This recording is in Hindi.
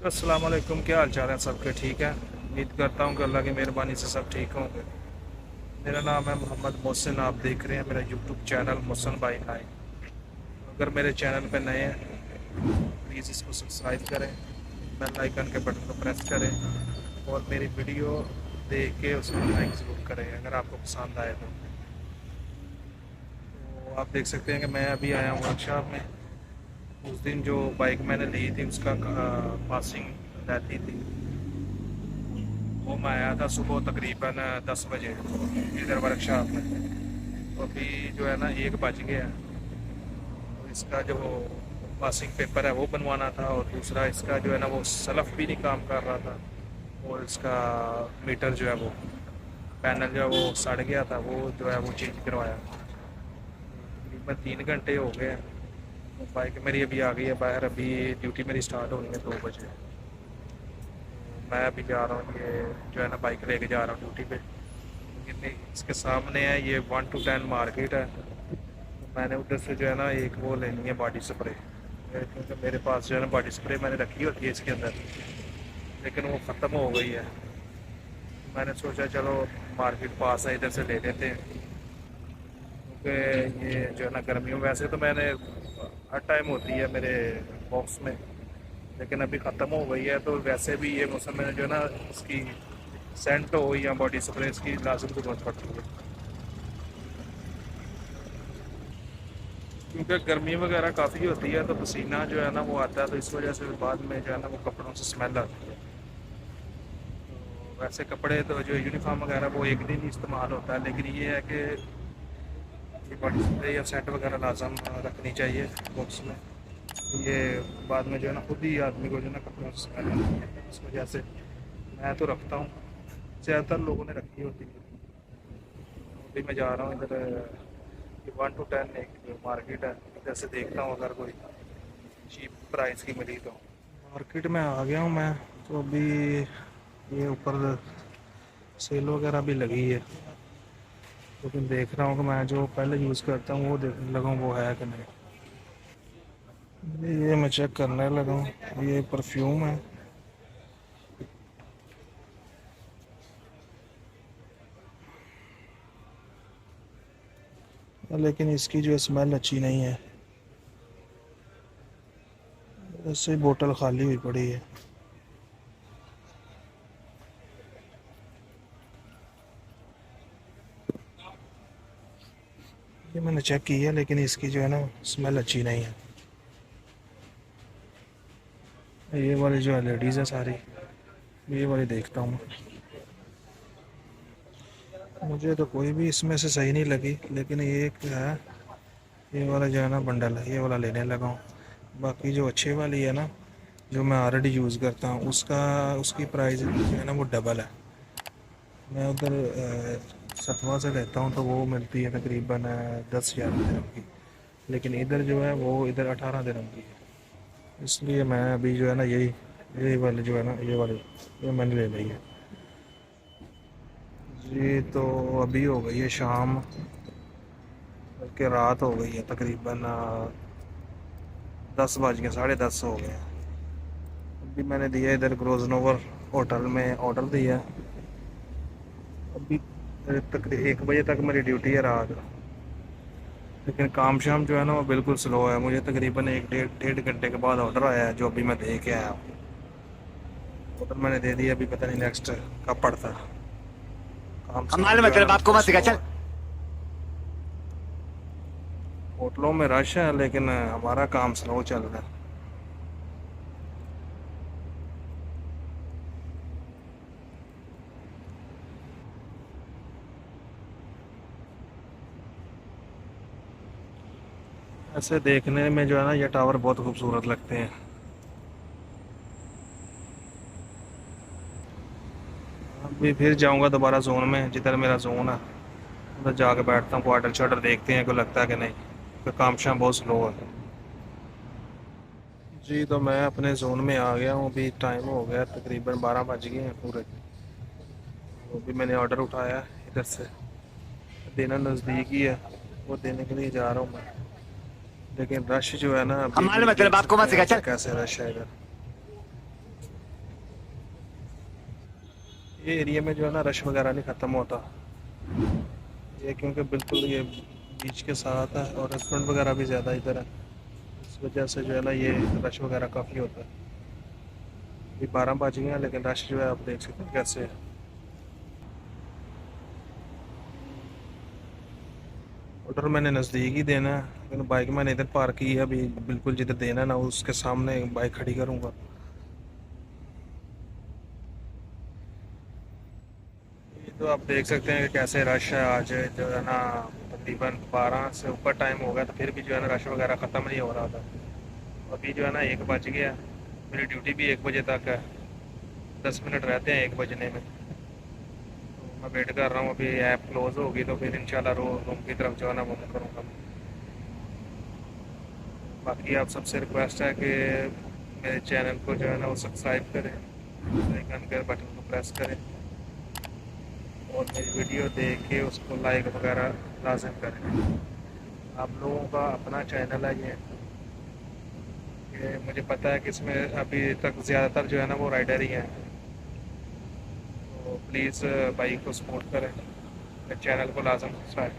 अस्सलाम वालेकुम। क्या हाल चाल है सबके? ठीक है। उम्मीद करता हूँ कि अल्लाह की मेहरबानी से सब ठीक होंगे। मेरा नाम है मोहम्मद मोहसिन। आप देख रहे हैं मेरा YouTube channel Mohsin by nine. अगर मेरे चैनल पे नए हैं प्लीज़ इसको सब्सक्राइब करें, बेल आइकन के बटन को प्रेस करें और मेरी वीडियो देख के उसको लाइक ज़रूर करें अगर आपको पसंद आए तो आप देख सकते हैं कि मैं अभी आया हूँ वर्कशॉप में। उस दिन जो बाइक मैंने ली थी उसका पासिंग रहती थी, वो मैं आया था सुबह तकरीबन 10 बजे इधर वर्कशॉप में। तो अभी जो है ना 1 बज गया। तो इसका जो पासिंग पेपर है वो बनवाना था और दूसरा इसका जो है ना वो सलफ भी नहीं काम कर रहा था और इसका मीटर जो है वो पैनल जो है वो सड़ गया था, वो जो है वो चेंज करवाया। तकरीबन 3 घंटे हो गए हैं। तो बाइक मेरी अभी आ गई है बाहर। अभी ड्यूटी मेरी स्टार्ट होनी है 2 बजे। मैं अभी जा रहा हूँ, ये जो है ना बाइक लेके जा रहा हूँ ड्यूटी पे। लेकिन इसके सामने है ये 1 to 10 मार्केट है। तो मैंने उधर से जो है ना एक वो लेनी है बॉडी स्प्रे, क्योंकि मेरे पास जो है ना बॉडी स्प्रे मैंने रखी होती है इसके अंदर, लेकिन वो ख़त्म हो गई है। मैंने सोचा चलो मार्केट पास है इधर से ले लेते हैं, क्योंकि ये जो है ना गर्मियों में वैसे तो मैंने हर टाइम होती है मेरे बॉक्स में, लेकिन अभी ख़त्म हो गई है। तो वैसे भी ये मौसम में जो है ना इसकी सेंट हो या बॉडी स्प्रे इसकी लाजम जरूरत पड़ती है, क्योंकि गर्मी वगैरह काफ़ी होती है तो पसीना जो है ना वो आता है, तो इस वजह से बाद में जो है ना वो कपड़ों से स्मेल आती है। तो वैसे कपड़े तो जो यूनिफॉर्म वगैरह वो एक दिन ही इस्तेमाल होता है, लेकिन ये है कि ये बॉडी स्प्रे या सेंट वगैरह लाजम रखनी चाहिए बॉक्स में। ये बाद में जो है ना खुद ही आदमी को जो है ना कपड़ों से स्मेल आती है, इस वजह से मैं तो रखता हूँ। ज़्यादातर लोगों ने रखी होती है। अभी मैं जा रहा हूँ इधर, ये 1 to 10 एक मार्केट है, इधर से देखता हूँ अगर कोई चीप प्राइस की मिली तो। मार्केट में आ गया हूँ मैं। तो अभी ये ऊपर सेल वगैरह भी लगी है, लेकिन देख रहा हूँ कि मैं जो पहले यूज़ करता हूँ वो देखने लगा हूँ वो है कि नहीं। ये मैं चेक करने लगा हूँ। ये परफ्यूम है। लेकिन इसकी जो स्मेल अच्छी नहीं है, ऐसे बोतल खाली हुई पड़ी है। ये मैंने चेक की है लेकिन इसकी जो है ना स्मेल अच्छी नहीं है। ये वाली जो है लेडीज़ है सारी, ये वाली देखता हूँ। मुझे तो कोई भी इसमें से सही नहीं लगी, लेकिन ये एक है, ये वाला जो है ना बंडल है, ये वाला लेने लगा हूँ। बाकी जो अच्छे वाली है ना जो मैं ऑलरेडी यूज़ करता हूँ उसका उसकी प्राइस जो है ना वो डबल है। मैं उधर सतवा से लेता हूँ तो वो मिलती है तकरीबन 10,000 दिरहम की, लेकिन इधर जो है वो इधर 18 दिरहम की है। इसलिए मैं अभी जो है ना यही वाली जो है ना ये मैंने ले ली है। जी तो अभी हो गई है शाम, बल्कि रात हो गई है तकरीबन 10 बज के 10:30 हो गए हैं। अभी मैंने दिया इधर ग्रोजनोवर होटल में ऑर्डर दिया। अभी तकरीबन 1 बजे तक मेरी ड्यूटी है रात, लेकिन काम शाम जो है ना वो बिल्कुल स्लो है। मुझे तकरीबन एक डेढ़ घंटे के बाद ऑर्डर आया है जो अभी मैं दे के आया हूँ। ऑर्डर मैंने दे दिया, अभी पता नहीं नेक्स्ट कब पड़ता है। काम हम शाम मालूम है जो है तेरे ना बाप को बिल्कुल मत सिखा स्लो चल। है। होटलों में रश है लेकिन हमारा काम स्लो चल रहा है। ऐसे देखने में जो है ना ये टावर बहुत खूबसूरत लगते हैं। अभी फिर जाऊंगा दोबारा जोन में, जिधर मेरा जोन है उधर जाके बैठता हूँ, क्वार्टर शार्टर देखते हैं को लगता है कि नहीं, तो काम शाम बहुत स्लो है। जी तो मैं अपने जोन में आ गया हूँ। अभी टाइम हो गया तकरीबन 12 बज गए हैं पूरे। वो भी मैंने ऑर्डर उठाया है इधर से, देना नज़दीक ही है, वो देने के लिए जा रहा हूँ मैं। लेकिन रश जो है ना हम अभी भी मालूम है तेरे देख बाप को सकते मत हैं सिखा आप चल। कैसे रश है इधर। ये एरिया में जो है ना रश वगैरह नहीं ख़त्म होता, ये क्योंकि बिल्कुल ये बीच के साथ है और रेस्टोरेंट वगैरह भी ज़्यादा इधर है, इस वजह से जो है ना ये रश वगैरह काफ़ी होता है। अभी 12 बज गए हैं लेकिन रश जो है आप देख सकते हैं कैसे है। ऑर्डर मैंने नज़दीक ही देना है, लेकिन बाइक मैंने इधर पार्क की है, अभी बिल्कुल जिधर देना है ना उसके सामने बाइक खड़ी करूँगा। ये तो आप देख सकते हैं कि कैसे रश है आज जो है ना, तकरीबन 12 से ऊपर टाइम हो गया तो फिर भी जो है ना रश वगैरह ख़त्म नहीं हो रहा था। अभी जो है ना 1 बज गया, मेरी ड्यूटी भी 1 बजे तक है, 10 मिनट रहते हैं 1 बजने में। तो मैं वेट कर रहा हूँ, अभी ऐप क्लोज़ होगी तो फिर इंशाल्लाह रूम की तरफ जो है ना वो मैं करूँगा। बाकी आप सबसे रिक्वेस्ट है कि मेरे चैनल को जो है ना वो सब्सक्राइब करें, आइकन के बटन को प्रेस करें और मेरी वीडियो देख के उसको लाइक वगैरह लाजिम करें। आप लोगों का अपना चैनल है ये मुझे पता है कि इसमें अभी तक ज़्यादातर जो है ना वो राइडर ही हैं, तो प्लीज़ बाइक को सपोर्ट करें, मेरे चैनल को लाजम सब्सक्राइब